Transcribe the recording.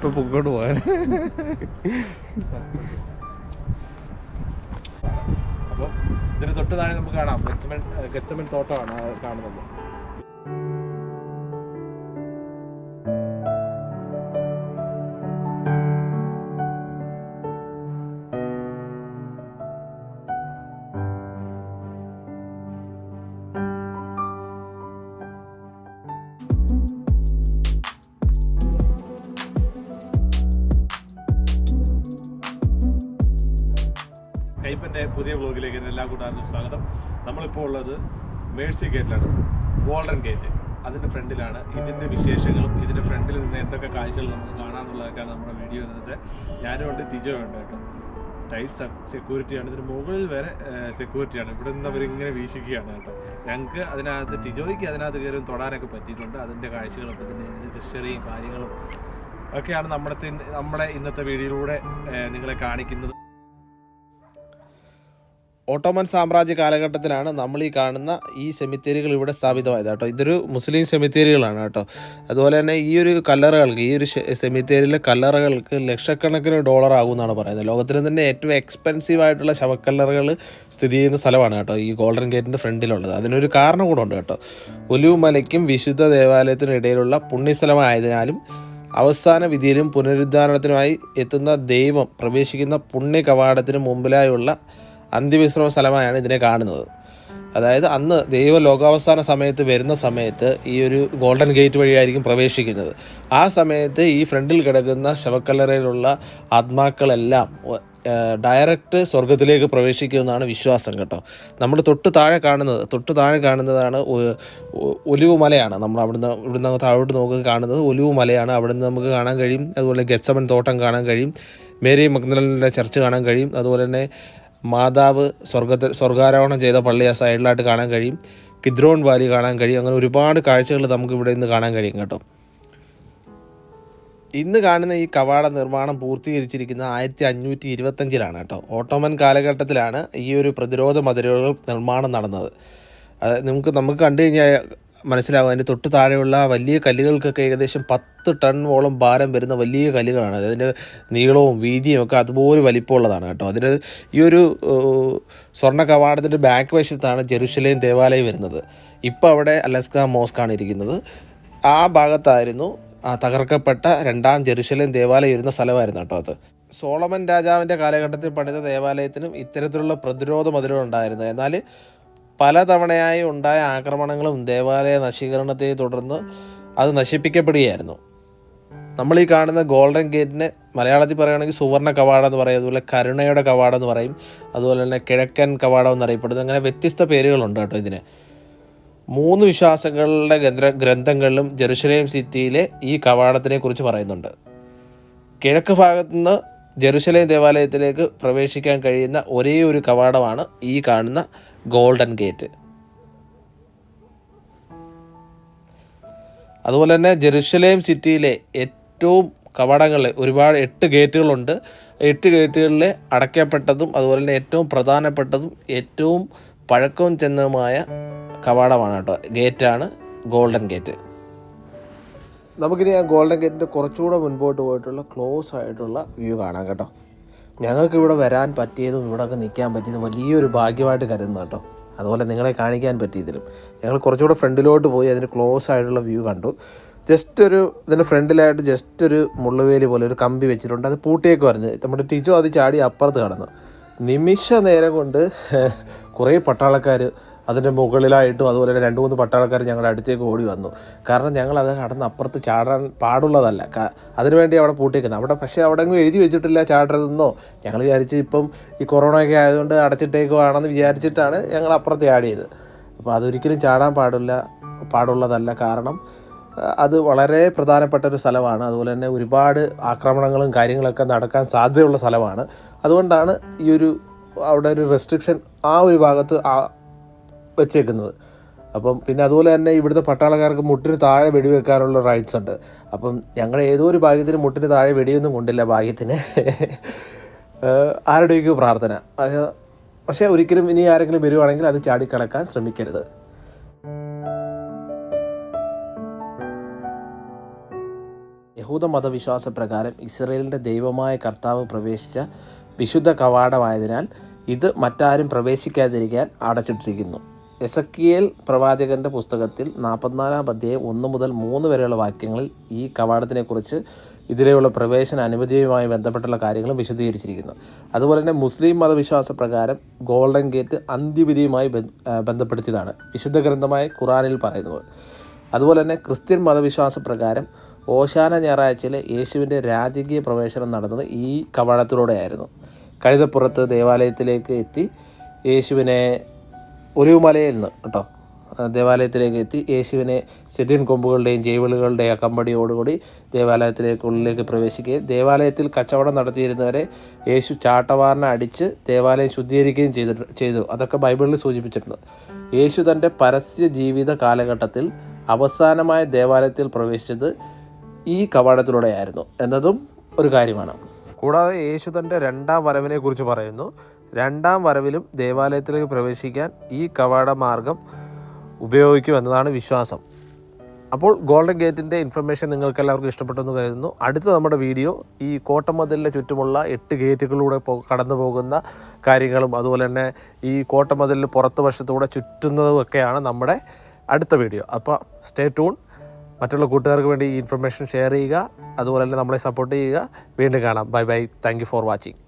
ഇപ്പൊ പൊക്കോട്ട് പോകാൻ. അപ്പം ഇതിന് തൊട്ട് താഴെ നമുക്ക് കാണാം ഗെത്സമൻ തോട്ടമാണ് കാണുന്നത്. കൈപ്പൻ്റെ പുതിയ വ്ലോഗിലേക്ക് എല്ലാ കൂട്ടുകാർക്കും സ്വാഗതം. നമ്മളിപ്പോൾ ഉള്ളത് മേഴ്സി ഗേറ്റിലാണ്, ഗോൾഡൻ ഗേറ്റ്. അതിൻ്റെ ഫ്രണ്ടിലാണ്. ഇതിൻ്റെ വിശേഷങ്ങളും ഇതിൻ്റെ ഫ്രണ്ടിൽ നിന്ന് എന്തൊക്കെ കാഴ്ചകൾ നമുക്ക് കാണാമെന്നുള്ളതൊക്കെയാണ് നമ്മുടെ വീഡിയോ ഇന്നത്തെ. ഞാനും ഉണ്ട്, തിജോ ഉണ്ട് കേട്ടോ. ടൈറ്റ് സെക്യൂരിറ്റിയാണ്, ഇതിന് മുകളിൽ വരെ സെക്യൂരിറ്റിയാണ്. ഇവിടെ നിന്ന് അവരിങ്ങനെ വീക്ഷിക്കുകയാണ് കേട്ടോ. ഞങ്ങൾക്ക് അതിനകത്ത് ടിജോയ്ക്ക് അതിനകത്ത് കയറി തൊടാനൊക്കെ പറ്റിയിട്ടുണ്ട്. അതിൻ്റെ കാഴ്ചകളൊക്കെ ഇതിൻ്റെ ഹിസ്റ്ററിയും കാര്യങ്ങളും ഒക്കെയാണ് നമ്മുടെ ഇന്നത്തെ വീഡിയോയിലൂടെ നിങ്ങളെ കാണിക്കുന്നത്. ഓട്ടോമൻ സാമ്രാജ്യ കാലഘട്ടത്തിലാണ് നമ്മൾ ഈ കാണുന്ന ഈ സെമിത്തേരികൾ ഇവിടെ സ്ഥാപിതമായത് കേട്ടോ. ഇതൊരു മുസ്ലിം സെമിത്തേരികളാണ് കേട്ടോ. അതുപോലെ തന്നെ ഈ ഒരു കല്ലറകൾക്ക്, ഈ ഒരു സെമിത്തേരിയിലെ കല്ലറകൾക്ക് ലക്ഷക്കണക്കിന് ഡോളർ ആകുമെന്നാണ് പറയുന്നത്. ലോകത്തിലെ തന്നെ ഏറ്റവും എക്സ്പെൻസീവ് ആയിട്ടുള്ള ശവക്കല്ലറകൾ സ്ഥിതി ചെയ്യുന്ന സ്ഥലമാണ് കേട്ടോ ഈ ഗോൾഡൻ ഗേറ്റിൻ്റെ ഫ്രണ്ടിലുള്ളത്. അതിനൊരു കാരണം കൂടെ ഉണ്ട് കേട്ടോ. ഒലിവ് മലയ്ക്കും വിശുദ്ധ ദേവാലയത്തിനും ഇടയിലുള്ള പുണ്യസ്ഥലമായതിനാലും അവസാന വിധിയിലും പുനരുദ്ധാരണത്തിനുമായി എത്തുന്ന ദൈവം പ്രവേശിക്കുന്ന പുണ്യ കവാടത്തിന് മുമ്പിലായുള്ള അന്ത്യവിശ്രമ സ്ഥലമായാണ് ഇതിനെ കാണുന്നത്. അതായത് അന്ന് ദൈവ ലോകാവസാന സമയത്ത് വരുന്ന സമയത്ത് ഈ ഒരു ഗോൾഡൻ ഗേറ്റ് വഴിയായിരിക്കും പ്രവേശിക്കുന്നത്. ആ സമയത്ത് ഈ ഫ്രണ്ടിൽ കിടക്കുന്ന ശവക്കല്ലറയിലുള്ള ആത്മാക്കളെല്ലാം ഡയറക്റ്റ് സ്വർഗത്തിലേക്ക് പ്രവേശിക്കുമെന്നാണ് വിശ്വാസം കേട്ടോ. നമ്മൾ തൊട്ട് താഴെ കാണുന്നതാണ് ഒലിവ് മലയാണ്. നമ്മൾ ഇവിടുന്ന് താഴോട്ട് നോക്കി കാണുന്നത് ഒലിവ് മലയാണ്. അവിടുന്ന് നമുക്ക് കാണാൻ കഴിയും. അതുപോലെ ഗെത്സമൻ തോട്ടം കാണാൻ കഴിയും. മേരി മഗ്ദലന്റെ ചർച്ച് കാണാൻ കഴിയും. അതുപോലെ തന്നെ മാതാവ് സ്വർഗാരോഹണം ചെയ്ത പള്ളി ആ സൈഡിലായിട്ട് കാണാൻ കഴിയും. കിദ്രോൺ വാലി കാണാൻ കഴിയും. അങ്ങനെ ഒരുപാട് കാഴ്ചകൾ നമുക്ക് ഇവിടെ നിന്ന് കാണാൻ കഴിയും കേട്ടോ. ഇന്ന് കാണുന്ന ഈ കവാട നിർമ്മാണം പൂർത്തീകരിച്ചിരിക്കുന്നത് 1525 കേട്ടോ. ഓട്ടോമൻ കാലഘട്ടത്തിലാണ് ഈ ഒരു പ്രതിരോധ മതിലുകൾ നിർമ്മാണം നടന്നത്. നമുക്ക് കണ്ടു കഴിഞ്ഞാൽ മനസ്സിലാവും. അതിൻ്റെ തൊട്ട് താഴെയുള്ള വലിയ കല്ലുകൾക്കൊക്കെ ഏകദേശം 10 ടണ്ണോളം ഭാരം വരുന്ന വലിയ കല്ലുകളാണ്. അതിൻ്റെ നീളവും വീതിയും ഒക്കെ അതുപോലെ വലിപ്പമുള്ളതാണ് കേട്ടോ. അതിന് ഈ ഒരു സ്വർണ്ണ കവാടത്തിൻ്റെ ബാക്ക് വശത്താണ് ജെറുസലേം ദേവാലയം വരുന്നത്. ഇപ്പോൾ അവിടെ അലസ്ക മോസ്കാണ് ഇരിക്കുന്നത്. ആ ഭാഗത്തായിരുന്നു തകർക്കപ്പെട്ട രണ്ടാം ജെറുസലേം ദേവാലയം ഇരുന്ന സ്ഥലമായിരുന്നു കേട്ടോ അത്. സോളമൻ രാജാവിൻ്റെ കാലഘട്ടത്തിൽ പണിത ദേവാലയത്തിനും ഇത്തരത്തിലുള്ള പ്രതിരോധ മതിലുകളുണ്ടായിരുന്നു. എന്നാൽ പലതവണയായി ഉണ്ടായ ആക്രമണങ്ങളും ദേവാലയ നശീകരണത്തെ തുടർന്ന് അത് നശിപ്പിക്കപ്പെടുകയായിരുന്നു. നമ്മൾ ഈ കാണുന്ന ഗോൾഡൻ ഗേറ്റിന് മലയാളത്തിൽ പറയുകയാണെങ്കിൽ സുവർണ്ണ കവാടം എന്ന് പറയും, അതുപോലെ കരുണയുടെ കവാടം എന്ന് പറയും, അതുപോലെ തന്നെ കിഴക്കൻ കവാടം എന്നറിയപ്പെടുന്നു. അങ്ങനെ വ്യത്യസ്ത പേരുകളുണ്ട് കേട്ടോ ഇതിന്. 3 വിശ്വാസങ്ങളുടെ ഗ്രന്ഥങ്ങളിലും ജെറുസലേം സിറ്റിയിലെ ഈ കവാടത്തിനെ കുറിച്ച് പറയുന്നുണ്ട്. കിഴക്ക് ഭാഗത്തുനിന്ന് ജെറുസലേം ദേവാലയത്തിലേക്ക് പ്രവേശിക്കാൻ കഴിയുന്ന ഒരേ ഒരു കവാടമാണ് ഈ കാണുന്ന ഗോൾഡൻ ഗേറ്റ്. അതുപോലെ തന്നെ ജെറുസലേം സിറ്റിയിലെ ഏറ്റവും കവാടങ്ങളിൽ ഒരുപാട് 8 ഗേറ്റുകളുണ്ട്. 8 ഗേറ്റുകളിലെ അടയ്ക്കപ്പെട്ടതും അതുപോലെ തന്നെ ഏറ്റവും പ്രധാനപ്പെട്ടതും ഏറ്റവും പഴക്കവും ചെന്നതുമായ കവാടമാണ് കേട്ടോ. ഗേറ്റാണ് ഗോൾഡൻ ഗേറ്റ്. നമുക്കിനി ആ ഗോൾഡൻ ഗേറ്റിൻ്റെ കുറച്ചുകൂടെ മുൻപോട്ട് പോയിട്ടുള്ള ക്ലോസ് ആയിട്ടുള്ള വ്യൂ കാണാം കേട്ടോ. ഞങ്ങൾക്ക് ഇവിടെ വരാൻ പറ്റിയതും ഇവിടെയൊക്കെ നിൽക്കാൻ പറ്റിയതും വലിയൊരു ഭാഗ്യമായിട്ട് കരുതുന്നു കേട്ടോ. അതുപോലെ നിങ്ങളെ കാണിക്കാൻ പറ്റിയതിലും ഞങ്ങൾ കുറച്ചുകൂടെ ഫ്രണ്ടിലോട്ട് പോയി അതിന് ക്ലോസ് ആയിട്ടുള്ള വ്യൂ കണ്ടു. ഇതിൻ്റെ ഫ്രണ്ടിലായിട്ട് ജസ്റ്റ് ഒരു മുള്ളുവേലി പോലെ ഒരു കമ്പി വെച്ചിട്ടുണ്ട്. അത് പൂട്ടിയൊക്കെ പറഞ്ഞ് നമ്മുടെ ടിജോ അത് ചാടി അപ്പുറത്ത് കടന്നു. നിമിഷ നേരം കൊണ്ട് കുറേ പട്ടാളക്കാർ അതിൻ്റെ മുകളിലായിട്ടും അതുപോലെ തന്നെ 2-3 പട്ടാളക്കാർ ഞങ്ങളുടെ അടുത്തേക്ക് ഓടി വന്നു. കാരണം ഞങ്ങളത് കടന്ന് അപ്പുറത്ത് ചാടാൻ പാടുള്ളതല്ല, അതിനുവേണ്ടി അവിടെ പൂട്ടിയേക്കുന്നത്. പക്ഷേ അവിടെ എഴുതി വെച്ചിട്ടില്ല ചാടരുതെന്നോ. ഞങ്ങൾ വിചാരിച്ച് ഇപ്പം ഈ കൊറോണയൊക്കെ ആയതുകൊണ്ട് അടച്ചിട്ടേക്കുവാണെന്ന് വിചാരിച്ചിട്ടാണ് ഞങ്ങൾ അപ്പുറത്ത് ചാടിയത്. അപ്പോൾ അതൊരിക്കലും ചാടാൻ പാടുള്ളതല്ല. കാരണം അത് വളരെ പ്രധാനപ്പെട്ട ഒരു സ്ഥലമാണ്. അതുപോലെ തന്നെ ഒരുപാട് ആക്രമണങ്ങളും കാര്യങ്ങളൊക്കെ നടക്കാൻ സാധ്യതയുള്ള സ്ഥലമാണ്. അതുകൊണ്ടാണ് അവിടെ ഒരു റെസ്ട്രിക്ഷൻ ആ ഒരു ഭാഗത്ത് വെച്ചേക്കുന്നത്. അപ്പം പിന്നെ അതുപോലെ തന്നെ ഇവിടുത്തെ പട്ടാളക്കാർക്ക് മുട്ടിന് താഴെ വെടിവെക്കാനുള്ള റൈറ്റ്സ് ഉണ്ട്. അപ്പം ഞങ്ങൾ ഏതോ ഒരു ഭാഗ്യത്തിന് മുട്ടിന് താഴെ വെടിയൊന്നും കൊണ്ടില്ല ഭാഗ്യത്തിന്. ആരുടെയൊക്കെ പ്രാർത്ഥന. പക്ഷേ ഒരിക്കലും ഇനി ആരെങ്കിലും വരുവാണെങ്കിൽ അത് ചാടിക്കടക്കാൻ ശ്രമിക്കരുത്. യഹൂദ മതവിശ്വാസ പ്രകാരം ഇസ്രയേലിൻ്റെ ദൈവമായ കർത്താവ് പ്രവേശിച്ച വിശുദ്ധ കവാടമായതിനാൽ ഇത് മറ്റാരും പ്രവേശിക്കാതിരിക്കാൻ അടച്ചിട്ടിരിക്കുന്നു. എസക്കിയേൽ പ്രവാചകൻ്റെ പുസ്തകത്തിൽ 44 അധ്യായം 1 മുതൽ 3 വരെയുള്ള വാക്യങ്ങളിൽ ഈ കവാടത്തിനെക്കുറിച്ച് ഇതിലെയുള്ള പ്രവേശന അനുമതിയുമായി ബന്ധപ്പെട്ടുള്ള കാര്യങ്ങളും വിശദീകരിച്ചിരിക്കുന്നു. അതുപോലെ തന്നെ മുസ്ലിം മതവിശ്വാസ പ്രകാരം ഗോൾഡൻ ഗേറ്റ് അന്ത്യവിധിയുമായി ബന്ധപ്പെടുത്തിയതാണ് വിശുദ്ധ ഗ്രന്ഥമായ ഖുറാനിൽ പറയുന്നത്. അതുപോലെ തന്നെ ക്രിസ്ത്യൻ മതവിശ്വാസ പ്രകാരം ഓശാന ഞായറാഴ്ചയിൽ യേശുവിൻ്റെ രാജകീയ പ്രവേശനം നടന്നത് ഈ കവാടത്തിലൂടെയായിരുന്നു. കഴുതപ്പുറത്ത് ദേവാലയത്തിലേക്ക് എത്തി യേശുവിനെ ഒലിവുമലയിൽ നിന്ന് ദേവാലയത്തിലേക്ക് എത്തി യേശുവിനെ സെതിൻ കൊമ്പുകളുടെയും ജൈവളുകളുടെയും അകമ്പടിയോടുകൂടി ദേവാലയത്തിലേക്കുള്ളിലേക്ക് പ്രവേശിക്കുകയും ദേവാലയത്തിൽ കച്ചവടം നടത്തിയിരുന്നവരെ യേശു ചാട്ടവാറിനെ അടിച്ച് ദേവാലയം ശുദ്ധീകരിക്കുകയും ചെയ്തു. അതൊക്കെ ബൈബിളിൽ സൂചിപ്പിച്ചിട്ടുണ്ട്. യേശു തൻ്റെ പരസ്യ ജീവിത കാലഘട്ടത്തിൽ അവസാനമായ ദേവാലയത്തിൽ പ്രവേശിച്ചത് ഈ കവാടത്തിലൂടെയായിരുന്നു എന്നതും ഒരു കാര്യമാണ്. കൂടാതെ യേശു തൻ്റെ രണ്ടാം വരവിനെ കുറിച്ച് പറയുന്നു. രണ്ടാം വരവിലും ദേവാലയത്തിലേക്ക് പ്രവേശിക്കാൻ ഈ കവാട മാർഗം ഉപയോഗിക്കുമെന്നതാണ് വിശ്വാസം. അപ്പോൾ ഗോൾഡൻ ഗേറ്റിൻ്റെ ഇൻഫർമേഷൻ നിങ്ങൾക്ക് എല്ലാവർക്കും ഇഷ്ടപ്പെട്ടെന്ന് കരുതുന്നു. അടുത്ത നമ്മുടെ വീഡിയോ ഈ കോട്ടമതിലിന് ചുറ്റുമുള്ള 8 ഗേറ്റുകളിലൂടെ കടന്നു പോകുന്ന കാര്യങ്ങളും അതുപോലെ തന്നെ ഈ കോട്ടമതിലിന് പുറത്ത് വശത്തൂടെ ചുറ്റുന്നതും ഒക്കെയാണ് നമ്മുടെ അടുത്ത വീഡിയോ. അപ്പോൾ സ്റ്റേ ട്യൂൺ. മറ്റുള്ള കൂട്ടുകാർക്ക് വേണ്ടി ഈ ഇൻഫർമേഷൻ ഷെയർ ചെയ്യുക. അതുപോലെ തന്നെ നമ്മളെ സപ്പോർട്ട് ചെയ്യുക. വീണ്ടും കാണാം. Bye bye. Thank you for watching.